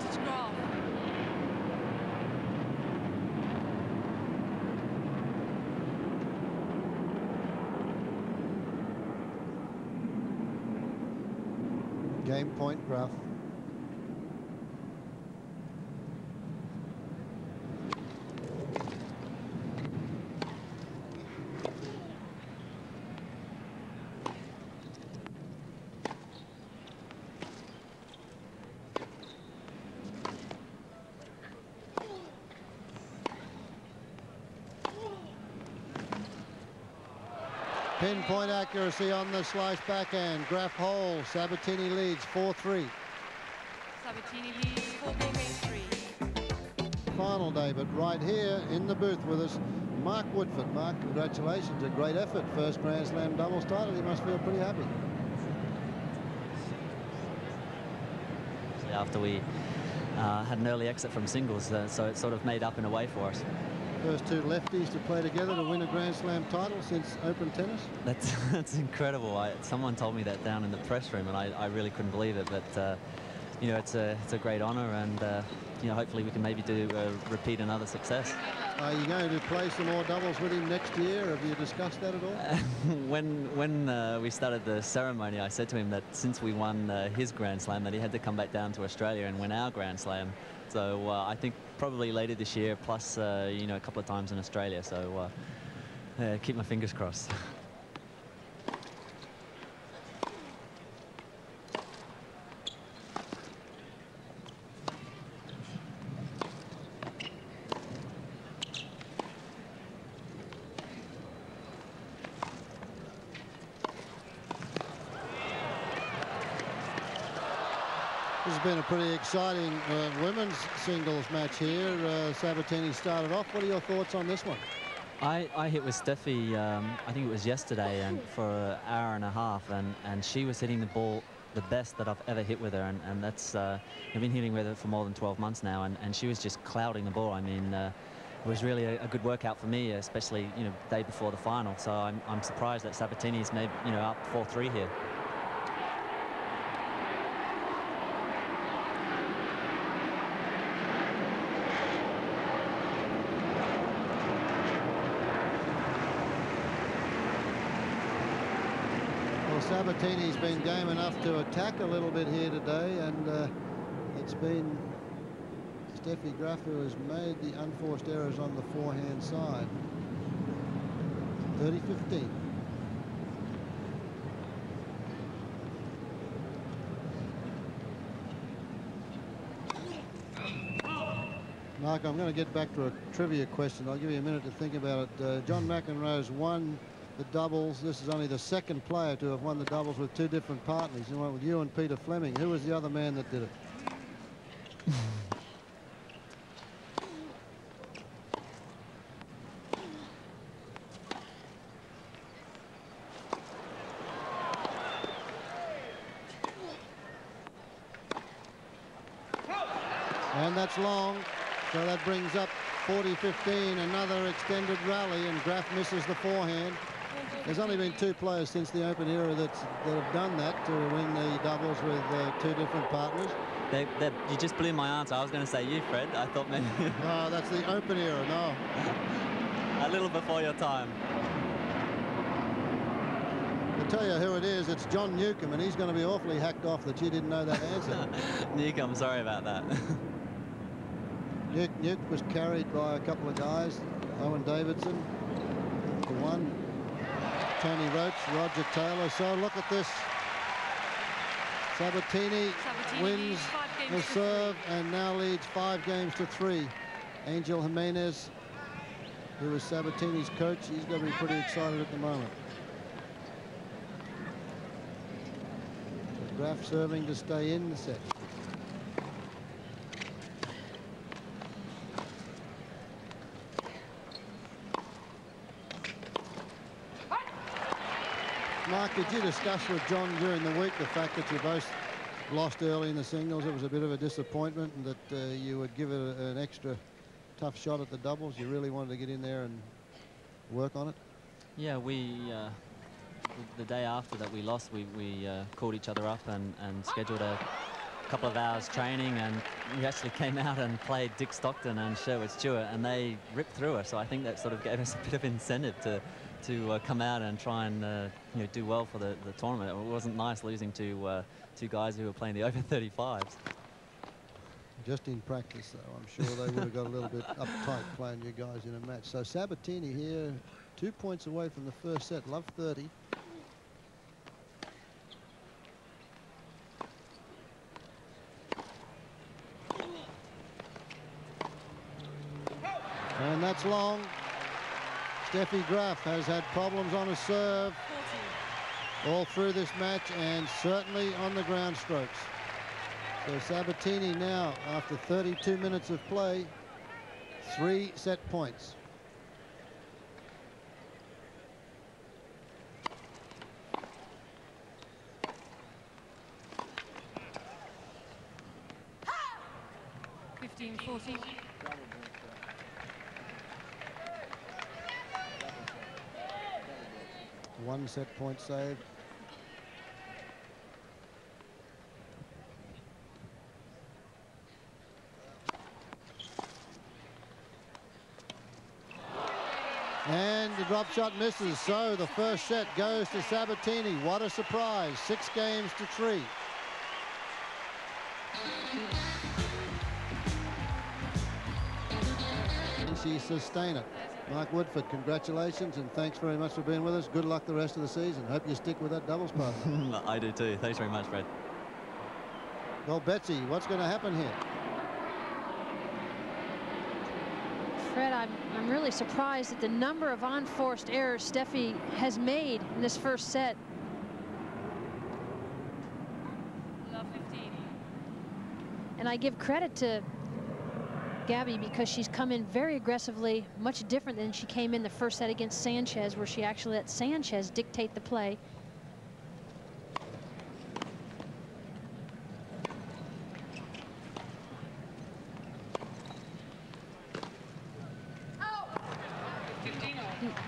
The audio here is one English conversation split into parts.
Steffi Graf. Game point, Graf. Pinpoint accuracy on the slice backhand. Graf hole. Sabatini leads 4-3. Sabatini leads 4-3. Final day, but right here in the booth with us, Mark Woodford. Mark, congratulations. A great effort. First Grand Slam doubles title. You must feel pretty happy. After we had an early exit from singles, so it sort of made up in a way for us. First two lefties to play together to win a Grand Slam title since Open tennis. That's incredible. Someone told me that down in the press room, and I really couldn't believe it. But you know, it's a great honour, and you know, hopefully we can maybe repeat another success. Are you going to play some more doubles with him next year? Have you discussed that at all? When we started the ceremony, I said to him that since we won his Grand Slam, that he had to come back down to Australia and win our Grand Slam. So I think probably later this year, plus you know, a couple of times in Australia. So keep my fingers crossed. This has been a pretty exciting women's singles match here. Sabatini started off. What are your thoughts on this one? I hit with Steffi, I think it was yesterday, and for an hour and a half, and she was hitting the ball the best that I've ever hit with her, and that's I've been hitting with her for more than 12 months now, and she was just clouding the ball. I mean, it was really a good workout for me, especially, you know, the day before the final. So I'm surprised that Sabatini's maybe, you know, up 4-3 here. Sabatini's been game enough to attack a little bit here today, and it's been Steffi Graf who has made the unforced errors on the forehand side. 30-15. Mark, I'm going to get back to a trivia question. I'll give you a minute to think about it. John McEnroe's won the doubles. This is only the second player to have won the doubles with two different partners. He went with you and Peter Fleming. Who was the other man that did it? And that's long. So that brings up 40-15, another extended rally, and Graf misses the forehand. There's only been two players since the Open era that have done that, to win the doubles with two different partners. You just blew my answer. I was going to say you, Fred. I thought maybe... No, that's the Open era, no. A little before your time. I'll tell you who it is. It's John Newcomb, and he's going to be awfully hacked off that you didn't know that answer. Newcomb, sorry about that. Nuke was carried by a couple of guys. Owen Davidson for one. Tony Roach, Roger Taylor. So look at this. Sabatini wins the serve and now leads 5-3. Angel Jimenez, who was Sabatini's coach, he's going to be pretty excited at the moment. Graf serving to stay in the set. Mark, did you discuss with John during the week the fact that you both lost early in the singles? It was a bit of a disappointment, and that you would give it an extra tough shot at the doubles. You really wanted to get in there and work on it? Yeah, the day after that we lost, we called each other up and scheduled a couple of hours training, and we actually came out and played Dick Stockton and Sherwood Stewart, and they ripped through us. So I think that sort of gave us a bit of incentive to come out and try and you know, do well for the tournament. It wasn't nice losing to two guys who were playing the over 35s. Just in practice, though, I'm sure they would have got a little bit uptight playing you guys in a match. So Sabatini here, 2 points away from the first set. Love 30. And that's long. Steffi Graf has had problems on a serve all through this match, and certainly on the ground strokes. So Sabatini now, after 32 minutes of play, 3 set points. One set point saved. And the drop shot misses, so the first set goes to Sabatini. What a surprise, 6 games to 3. Can she sustain it? Mark Woodford, congratulations and thanks very much for being with us. Good luck the rest of the season. Hope you stick with that doubles partner. I do too. Thanks very much, Fred. Well, Betsy, what's going to happen here? Fred, I'm really surprised at the number of unforced errors Steffi has made in this first set. Love 15. And I give credit to Gabby because she's come in very aggressively, much different than she came in the first set against Sanchez, where she actually let Sanchez dictate the play.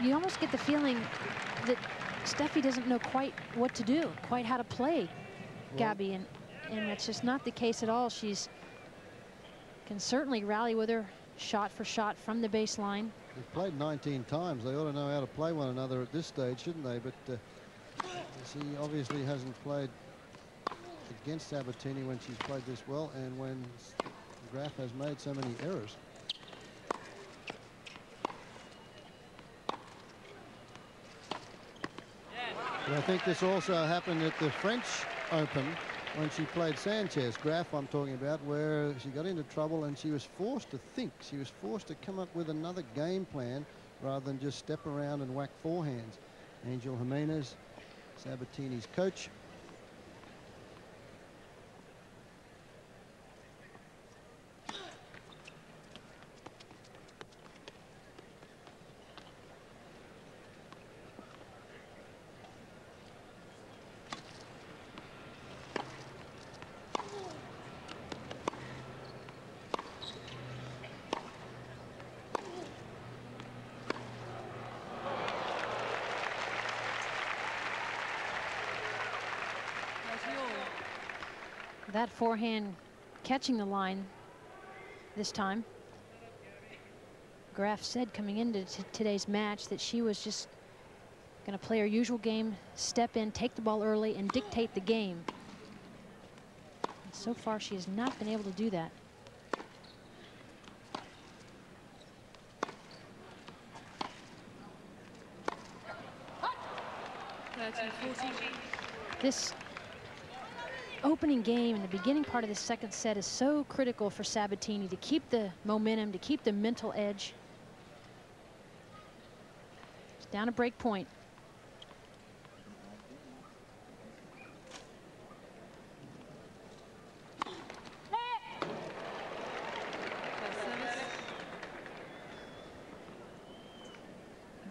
You almost get the feeling that Steffi doesn't know quite what to do, quite how to play Gabby, and that's just not the case at all. She's can certainly rally with her shot for shot from the baseline. They've played 19 times. They ought to know how to play one another at this stage, shouldn't they? But she obviously hasn't played against Sabatini when she's played this well, and when Graf has made so many errors. But I think this also happened at the French Open when she played Sanchez. Graf, I'm talking about, where she got into trouble and she was forced to think. She was forced to come up with another game plan rather than just step around and whack forehands. Angel Jimenez, Sabatini's coach. That forehand catching the line this time. Graf said coming into today's match that she was just going to play her usual game, step in, take the ball early, and dictate the game. And so far, she has not been able to do that. This opening game in the beginning part of the second set is so critical for Sabatini to keep the momentum, to keep the mental edge. It's down to break point.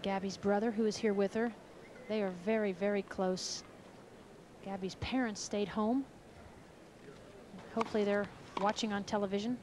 Gabby's brother, who is here with her, they are very, very close. Gabby's parents stayed home. Hopefully they're watching on television.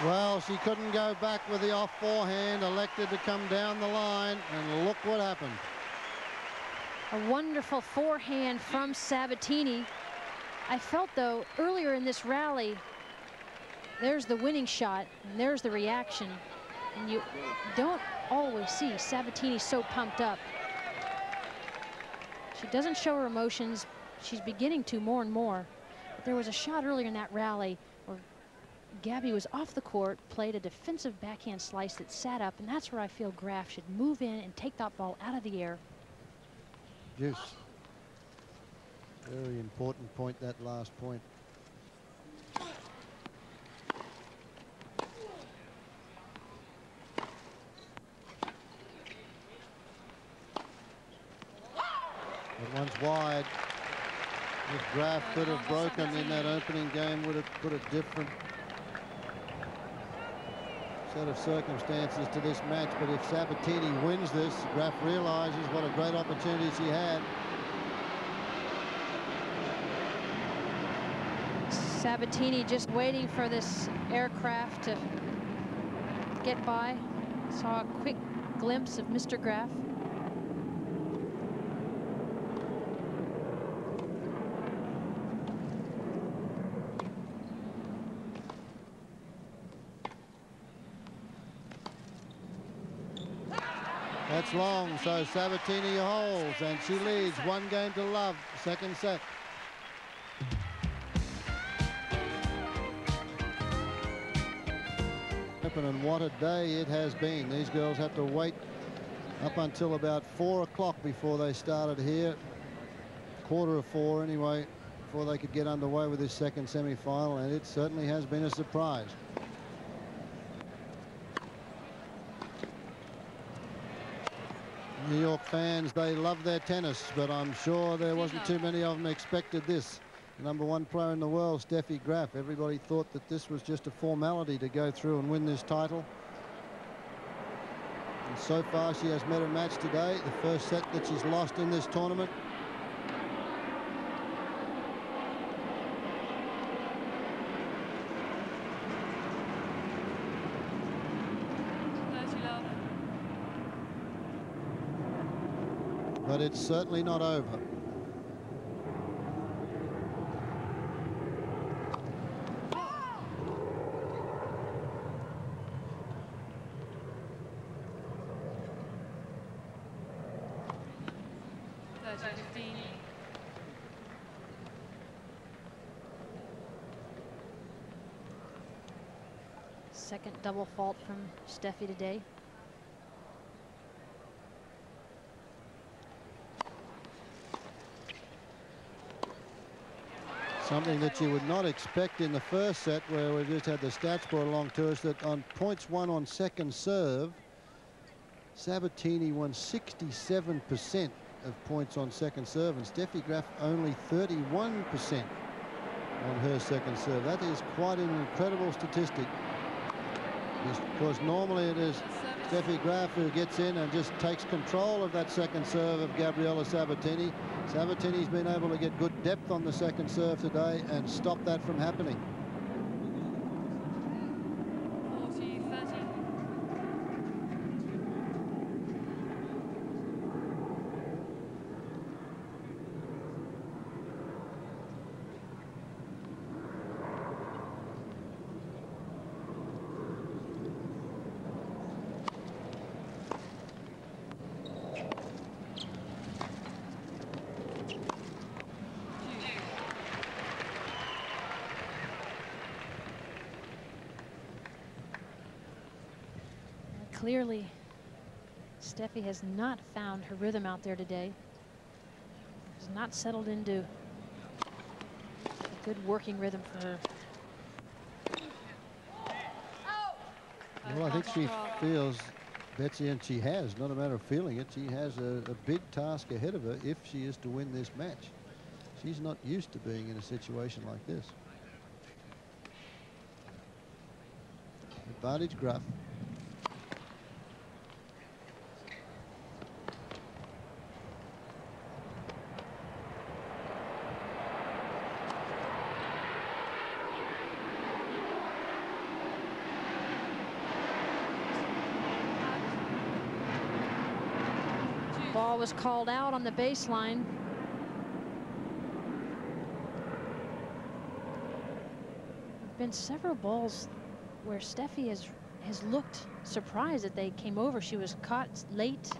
Well, she couldn't go back with the off forehand, elected to come down the line, and look what happened. A wonderful forehand from Sabatini. I felt, though, earlier in this rally, there's the winning shot, and there's the reaction. And you don't always see Sabatini so pumped up. She doesn't show her emotions. She's beginning to more and more. But there was a shot earlier in that rally where Gabby was off the court, played a defensive backhand slice that sat up, and that's where I feel Graf should move in and take that ball out of the air. Juice. Very important point, that last point. But once wide, if Graf could have broken in that opening game, would have put a different set of circumstances to this match. But if Sabatini wins this, Graf realizes what a great opportunity she had. Sabatini just waiting for this aircraft to get by. Saw a quick glimpse of Mr. Graf. That's long, so Sabatini holds, and she leads 1-0 second set. And what a day it has been. These girls had to wait up until about 4 o'clock before they started here. 3:45 anyway, before they could get underway with this second semi-final, and it certainly has been a surprise. New York fans, they love their tennis, but I'm sure there wasn't too many of them expected this. #1 player in the world, Steffi Graf. Everybody thought that this was just a formality to go through and win this title. And so far, she has met her match today. The first set that she's lost in this tournament. But it's certainly not over. Second double fault from Steffi today. Something that you would not expect in the first set, where we've just had the stats brought along to us, that on points won on second serve, Sabatini won 67% of points on second serve, and Steffi Graf only 31% on her second serve. That is quite an incredible statistic, because normally it is Steffi Graf who gets in and just takes control of that second serve of Gabriela Sabatini. Sabatini's been able to get good depth on the second serve today and stop that from happening. 40-30. Clearly, Steffi has not found her rhythm out there today. Has not settled into a good working rhythm for her. Well, I think she feels, Betsy, and she has, not a matter of feeling it, she has a big task ahead of her if she is to win this match. She's not used to being in a situation like this. Advantage Graf. ball was called out on the baseline. There've been several balls where Steffi has looked surprised that they came over. She was caught late.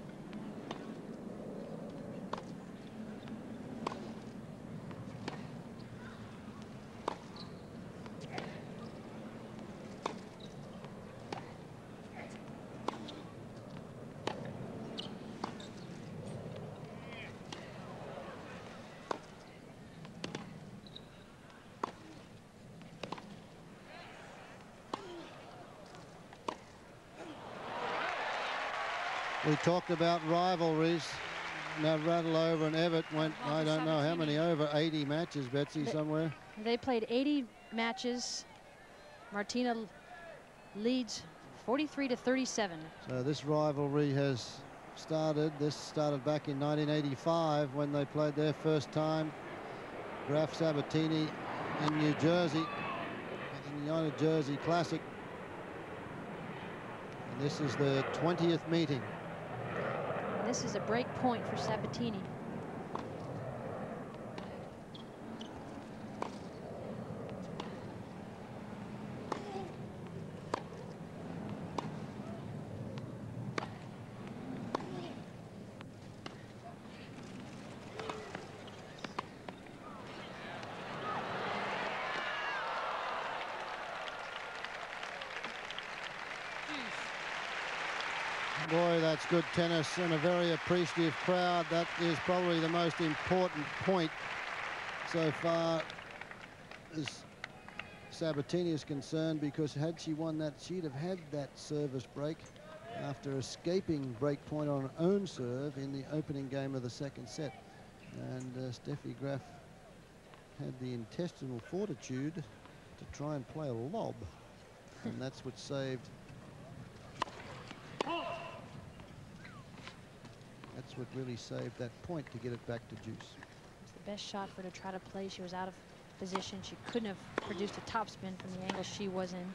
We talked about rivalries. Now Rattleover and Everett went, I don't know how many, over 80 matches, Betsy, somewhere. They played 80 matches. Martina leads 43-37. So this rivalry has started. This started back in 1985 when they played their first time. Graf Sabatini in New Jersey, at the United Jersey Classic. And this is the 20th meeting. This is a break point for Sabatini. Boy, that's good tennis and a very appreciative crowd. That is probably the most important point so far as Sabatini is concerned, because had she won that, she'd have had that service break after escaping break point on her own serve in the opening game of the second set. And Steffi Graf had the intestinal fortitude to try and play a lob, and that's what saved. That's what really saved that point to get it back to juice. It's the best shot for her to try to play. She was out of position. She couldn't have produced a topspin from the angle she was in.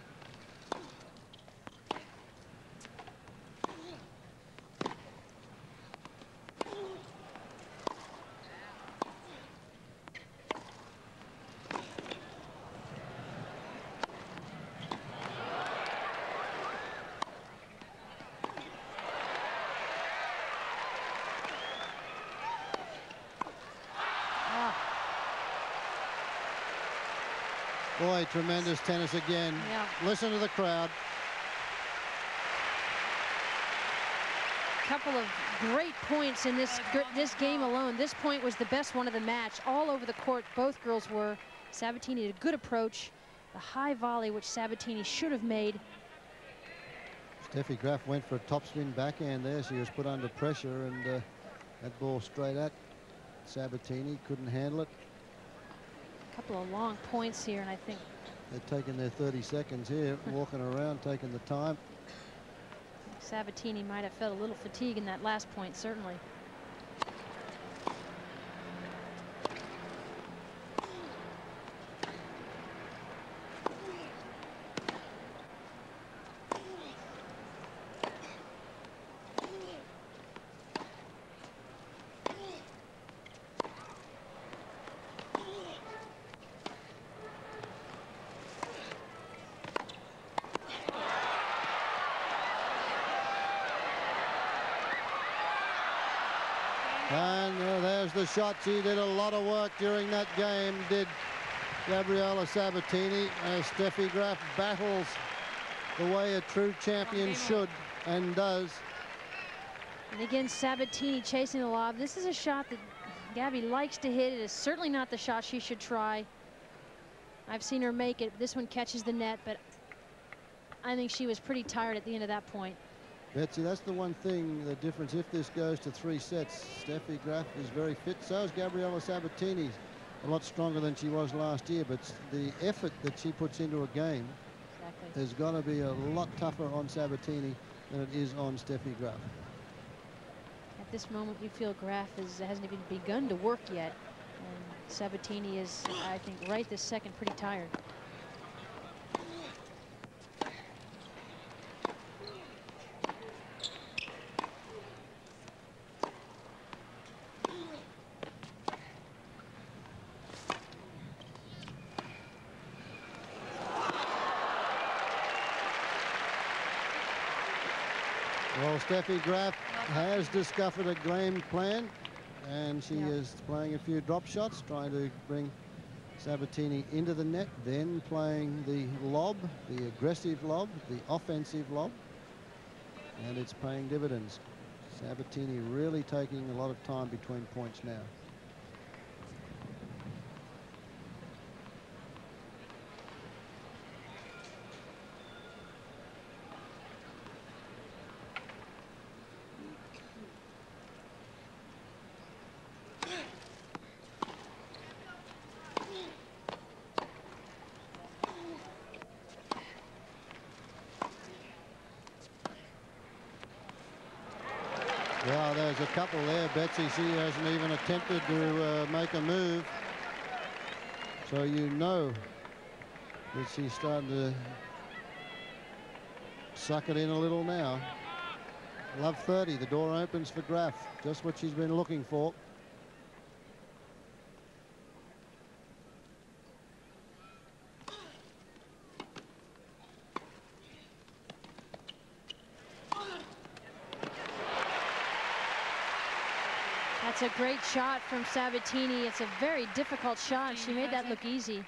Boy, tremendous tennis again. Yeah. Listen to the crowd. Couple of great points in this game alone. This point was the best one of the match. All over the court, both girls were. Sabatini had a good approach. The high volley, which Sabatini should have made. Steffi Graf went for a topspin backhand there. She was put under pressure, and that ball straight at Sabatini, couldn't handle it. Couple of long points here, and I think they're taking their 30 seconds here, walking around, taking the time. Sabatini might have felt a little fatigue in that last point, certainly. And there's the shot. She did a lot of work during that game, did Gabriela Sabatini, as Steffi Graf battles the way a true champion should and does. And again, Sabatini chasing the lob. This is a shot that Gabby likes to hit. It is certainly not the shot she should try. I've seen her make it. This one catches the net, but I think she was pretty tired at the end of that point. Betsy, that's the one thing, the difference. If this goes to 3 sets, Steffi Graf is very fit. So is Gabriela Sabatini, a lot stronger than she was last year. But the effort that she puts into a game has got to be a lot tougher on Sabatini than it is on Steffi Graf. At this moment, you feel Graf hasn't even begun to work yet. And Sabatini is, I think, right this second, pretty tired. Well, Steffi Graf has discovered a game plan, and she is playing a few drop shots, trying to bring Sabatini into the net, then playing the lob, the aggressive lob, the offensive lob, and it's paying dividends. Sabatini really taking a lot of time between points now. Yeah, there's a couple there. Betsy, she hasn't even attempted to make a move. So you know that she's starting to suck it in a little now. Love 30. The door opens for Graf. Just what she's been looking for. That's a great shot from Sabatini. It's a very difficult shot. She made that look easy.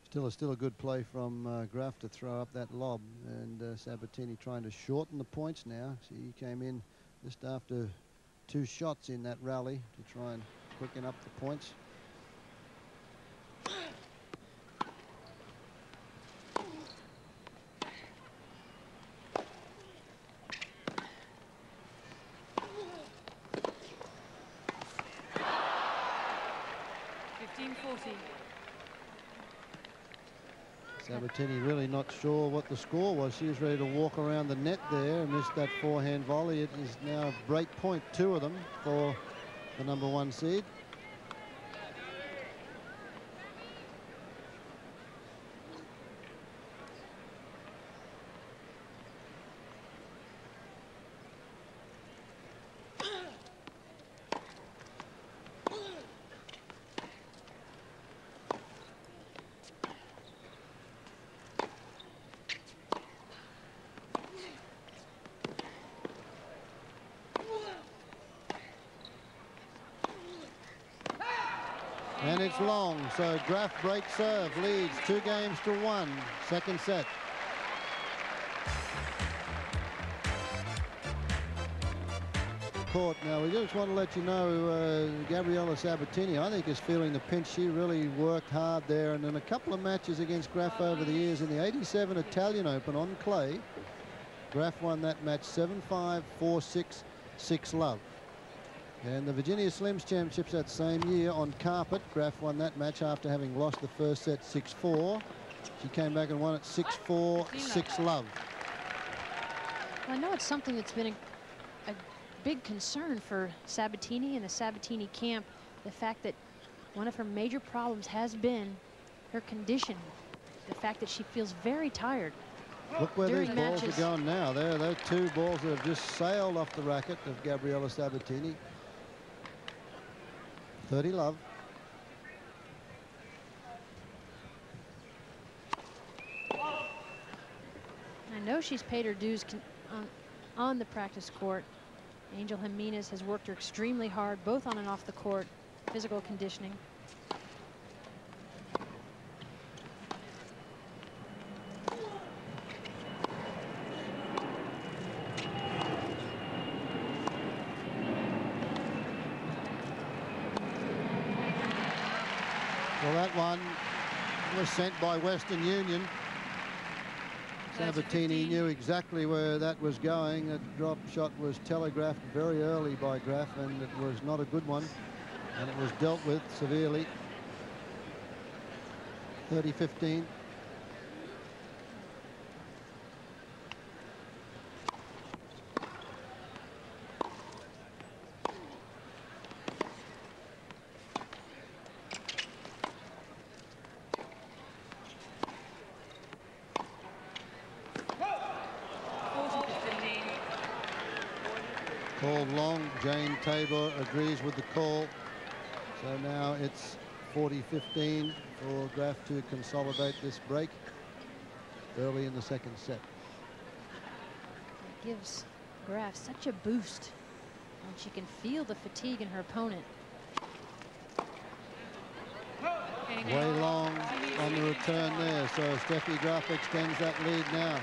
Still a good play from Graf to throw up that lob, and Sabatini trying to shorten the points now. She came in just after 2 shots in that rally to try and quicken up the points. Sabatini really not sure what the score was. She was ready to walk around the net there and missed that forehand volley. It is now break point, 2 of them for the #1 seed. And it's long, so Graf break serve, leads 2-1, second set. Court. Now we just want to let you know Gabriela Sabatini, I think, is feeling the pinch. She really worked hard there, and in a couple of matches against Graf over the years, in the '87 Italian Open on clay, Graf won that match 7-5, 4-6, 6-love. And the Virginia Slims Championships that same year on carpet, Graf won that match after having lost the first set 6-4. She came back and won it 6-4, 6-love. Well, I know it's something that's been a big concern for Sabatini and the Sabatini camp, the fact that one of her major problems has been her condition, the fact that she feels very tired. Look where these balls matches are going now. They're 2 balls that have just sailed off the racket of Gabriela Sabatini. 30-love. I know she's paid her dues on the practice court. Angel Jimenez has worked her extremely hard, both on and off the court, physical conditioning. Well, that one was sent by Western Union. Sabatini knew exactly where that was going. That drop shot was telegraphed very early by Graf, and it was not a good one, and it was dealt with severely. 30-15. Called long. Jane Tabor agrees with the call. So now it's 40-15 for Graf to consolidate this break early in the second set. gives Graf such a boost when she can feel the fatigue in her opponent. Way long on the return there, so Steffi Graf extends that lead now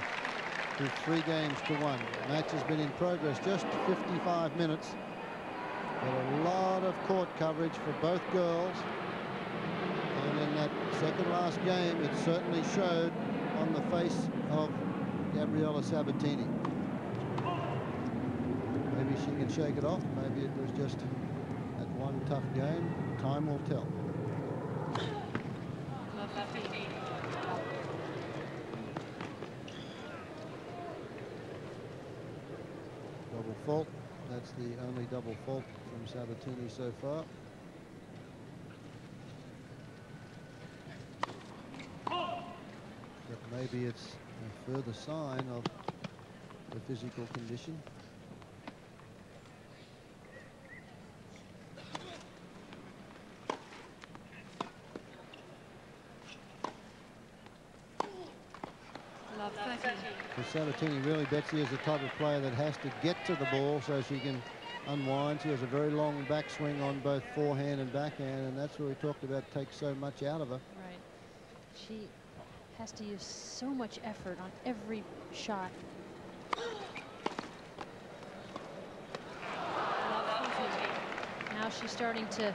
to 3 games to 1. The match has been in progress just 55 minutes, but a lot of court coverage for both girls, and in that second last game it certainly showed on the face of Gabriela Sabatini. Maybe she can shake it off, maybe it was just that one tough game. Time will tell. Double fault. That's the only double fault from Sabatini so far. But maybe it's a further sign of the physical condition. So Sabatini really, Betsy, is the type of player that has to get to the ball so she can unwind. She has a very long backswing on both forehand and backhand, and that's what we talked about, takes so much out of her. Right. She has to use so much effort on every shot. Now she's starting to